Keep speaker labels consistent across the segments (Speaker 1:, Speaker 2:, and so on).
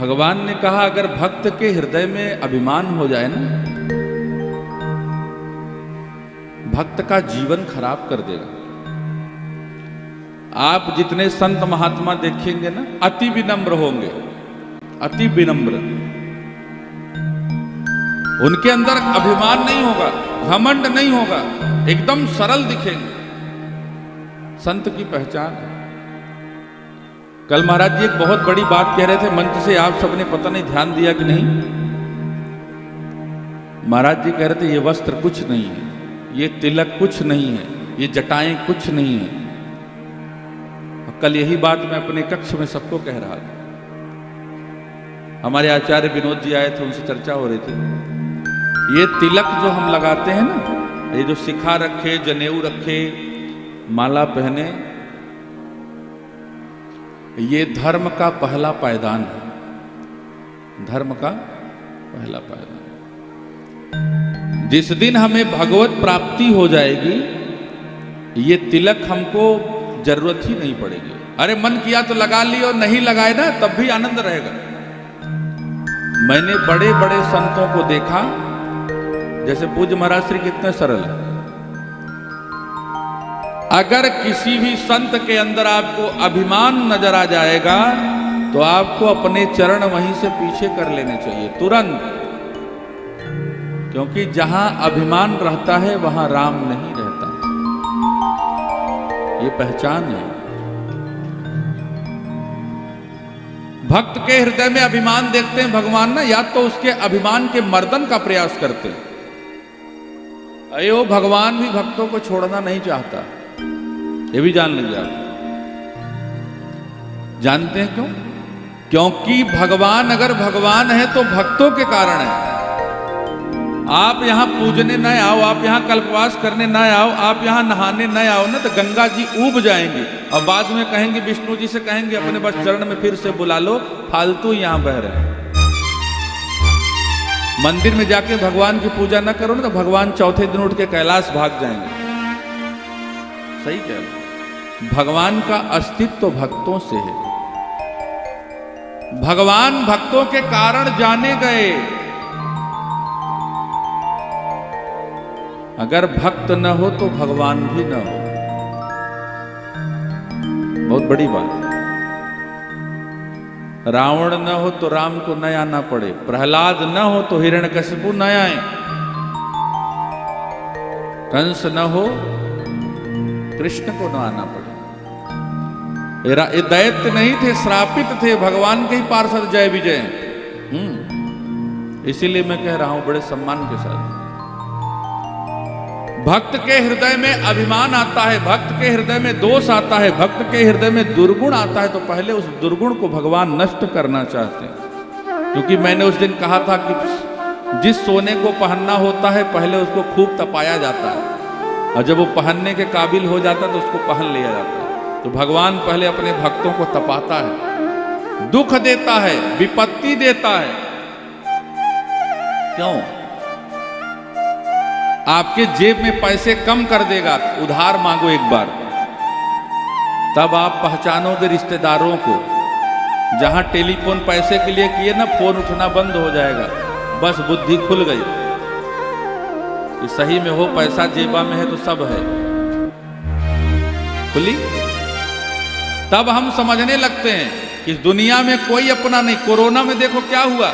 Speaker 1: भगवान ने कहा अगर भक्त के हृदय में अभिमान हो जाए ना, भक्त का जीवन खराब कर देगा। आप जितने संत महात्मा देखेंगे ना, अति विनम्र होंगे, अति विनम्र, उनके अंदर अभिमान नहीं होगा, घमंड नहीं होगा, एकदम सरल दिखेंगे। संत की पहचान है। कल महाराज जी एक बहुत बड़ी बात कह रहे थे मंच से, आप सबने पता नहीं ध्यान दिया कि नहीं। महाराज जी कह रहे थे ये वस्त्र कुछ नहीं है, ये तिलक कुछ नहीं है, ये जटाएं कुछ नहीं है। कल यही बात मैं अपने कक्ष में सबको कह रहा था। हमारे आचार्य विनोद जी आए थे, उनसे चर्चा हो रही थी। ये तिलक जो हम लगाते हैं ना, ये जो शिखा रखे, जनेऊ रखे, माला पहने, ये धर्म का पहला पायदान है, धर्म का पहला पायदान। जिस दिन हमें भगवत प्राप्ति हो जाएगी, ये तिलक हमको जरूरत ही नहीं पड़ेगी। अरे मन किया तो लगा ली, और नहीं लगाए ना तब भी आनंद रहेगा। मैंने बड़े बड़े संतों को देखा, जैसे पूज्य महाराज श्री कितने सरल है। अगर किसी भी संत के अंदर आपको अभिमान नजर आ जाएगा तो आपको अपने चरण वहीं से पीछे कर लेने चाहिए तुरंत, क्योंकि जहां अभिमान रहता है वहां राम नहीं रहता। ये पहचान है। भक्त के हृदय में अभिमान देखते हैं भगवान ना, या तो उसके अभिमान के मर्दन का प्रयास करते हैं। अयो भगवान भी भक्तों को छोड़ना नहीं चाहता, ये भी जान लीजिए आप। जानते हैं क्यों? क्योंकि भगवान अगर भगवान है तो भक्तों के कारण है। आप यहां पूजने न आओ, आप यहां कल्पवास करने न आओ, आप यहां नहाने न आओ ना, तो गंगा जी ऊब जाएंगे और बाद में कहेंगे, विष्णु जी से कहेंगे अपने बस चरण में फिर से बुला लो, फालतू यहां बह रहे हैं। मंदिर में जाके भगवान की पूजा न करो ना, तो भगवान चौथे दिन उठ के कैलाश भाग जाएंगे। सही कह रहे। भगवान का अस्तित्व तो भक्तों से है। भगवान भक्तों के कारण जाने गए। अगर भक्त न हो तो भगवान भी न हो। बहुत बड़ी बात है। रावण न हो तो राम को न आना पड़े, प्रहलाद न हो तो हिरण्यकशिपु न आए, कंस न हो कृष्ण को न आना पड़े। ये दैत्य नहीं थे, श्रापित थे, भगवान के ही पार्षद जय विजय। इसीलिए मैं कह रहा हूं बड़े सम्मान के साथ, भक्त के हृदय में अभिमान आता है, भक्त के हृदय में दोष आता है, भक्त के हृदय में दुर्गुण आता है, तो पहले उस दुर्गुण को भगवान नष्ट करना चाहते हैं। क्योंकि मैंने उस दिन कहा था कि जिस सोने को पहनना होता है पहले उसको खूब तपाया जाता है, और जब वो पहनने के काबिल हो जाता है तो उसको पहन लिया जाता है। तो भगवान पहले अपने भक्तों को तपाता है, दुख देता है, विपत्ति देता है। क्यों? आपके जेब में पैसे कम कर देगा, उधार मांगो एक बार, तब आप पहचानोगे रिश्तेदारों को। जहां टेलीफोन पैसे के लिए किए ना, फोन उठना बंद हो जाएगा, बस बुद्धि खुल गई कि सही में हो, पैसा जेबा में है तो सब है, खुली। तब हम समझने लगते हैं कि दुनिया में कोई अपना नहीं। कोरोना में देखो क्या हुआ,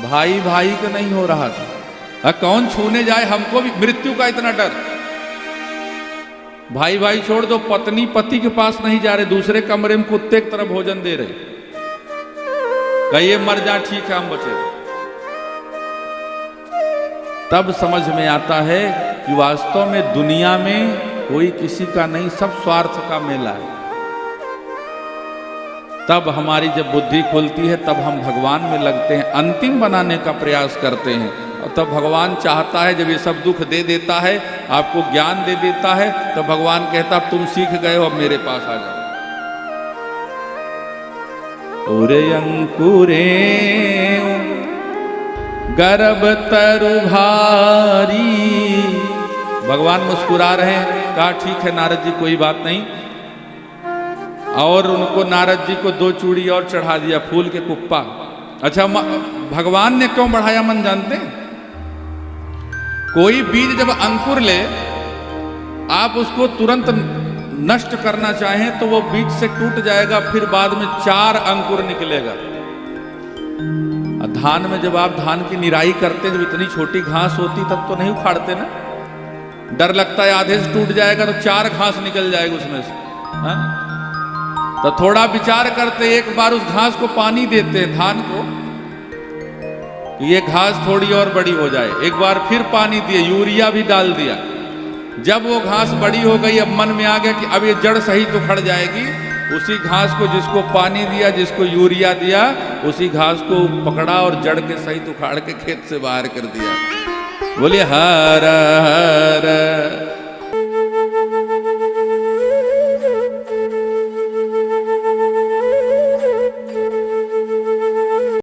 Speaker 1: भाई भाई का नहीं हो रहा था। कौन छूने जाए, हमको भी मृत्यु का इतना डर। भाई भाई छोड़ दो, पत्नी पति के पास नहीं जा रहे, दूसरे कमरे में कुत्ते की तरह भोजन दे रहे, कहिए मर जा, ठीक है हम बचे। तब समझ में आता है कि वास्तव में दुनिया में कोई किसी का नहीं, सब स्वार्थ का मेला है। तब हमारी जब बुद्धि खुलती है, तब हम भगवान में लगते हैं, अंतिम बनाने का प्रयास करते हैं। और तब भगवान चाहता है, जब ये सब दुख दे देता है, आपको ज्ञान दे देता है, तब भगवान कहता अब तुम सीख गए हो, अब मेरे पास आ जाओ। उरे अंकुरे गर्भ तरु भारी। भगवान मुस्कुरा रहे हैं, कहा ठीक है नारद जी कोई बात नहीं, और उनको नारद जी को 2 चूड़ी और चढ़ा दिया, फूल के कुप्पा। अच्छा, भगवान ने क्यों बढ़ाया मन जानते हैं? कोई बीज जब अंकुर ले, आप उसको तुरंत नष्ट करना चाहें तो वो बीज से टूट जाएगा, फिर बाद में 4 अंकुर निकलेगा। धान में जब आप धान की निराई करते हैं, जब इतनी छोटी घास होती तब तो नहीं उखाड़ते ना, डर लगता है आधे से टूट जाएगा तो 4 घास निकल जाएगा उसमें से। हाँ? तो थोड़ा विचार करते, एक बार उस घास को पानी देते धान को, ये घास थोड़ी और बड़ी हो जाए। एक बार फिर पानी दिए, यूरिया भी डाल दिया। जब वो घास बड़ी हो गई, अब मन में आ गया कि अब ये जड़ सही तो खड़ जाएगी, उसी घास को जिसको पानी दिया, जिसको यूरिया दिया, उसी घास को पकड़ा और जड़ के सहित उखाड़ के खेत से बाहर कर दिया। बोलिए हर हर